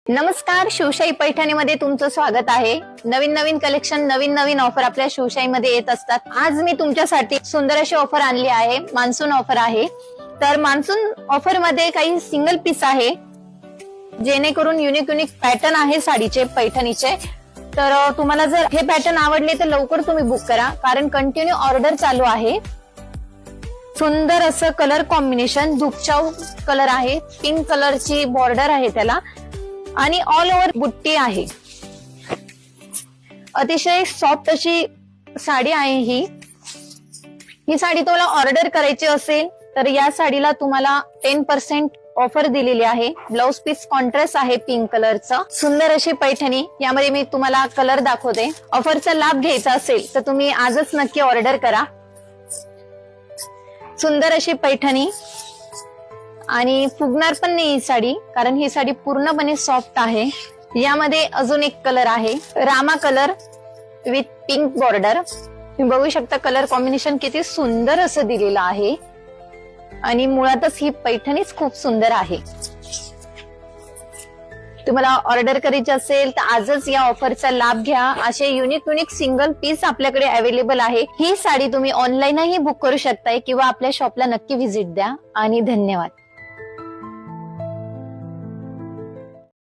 नमस्कार, शिवशाही पैठणीमध्ये तुमचं स्वागत आहे। नवीन नवीन कलेक्शन, नवीन नवीन ऑफर आपल्या शिवशाहीमध्ये येत असतात। आज मी तुमच्यासाठी सुंदर अशी ऑफर आणली आहे। मान्सून ऑफर आहे। तर मान्सून ऑफर मध्ये काही सिंगल पीस आहे, जेणेकरून युनिक पॅटर्न आहे साडीचे, पैठणीचे। तर तुम्हाला जर हे पॅटर्न आवडले तर लवकर तुम्ही बुक करा, कारण कंटिन्यू ऑर्डर चालू आहे। सुंदर असं कलर कॉम्बिनेशन, धुपचाव कलर आहे, पिंक कलरची बॉर्डर आहे त्याला, आणि ऑल ओव्हर बुट्टी आहे। अतिशय सॉफ्ट अशी साडी आहे ही साडी तुम्हाला ऑर्डर करायची असेल तर या साडीला तुम्हाला 10% ऑफर दिलेली आहे। ब्लाउज पीस कॉन्ट्रास्ट आहे पिंक कलरचा। सुंदर अशी पैठणी, यामध्ये मी तुम्हाला कलर दाखवते। ऑफरचा लाभ घ्यायचा असेल तर तुम्ही आजच नक्की ऑर्डर करा। सुंदर अशी पैठणी, आणि फुगणार पण नाही ही साडी, कारण ही साडी पूर्णपणे सॉफ्ट आहे। यामध्ये अजून एक कलर आहे, Rama colour with pink border. तुम्ही बघू शकता कलर कॉम्बिनेशन किती सुंदर असं दिलेलं आहे, आणि मुळातच ही पैठणीच खूप सुंदर आहे। तुम्हाला ऑर्डर करायची असेल तर आजच या ऑफरचा लाभ घ्या। असे युनिक सिंगल पीस आपल्याकडे अवेलेबल आहे। ही साडी तुम्ही ऑनलाईनही बुक करू शकताय किंवा आपल्या शॉपला नक्की व्हिजिट द्या, आणि धन्यवाद।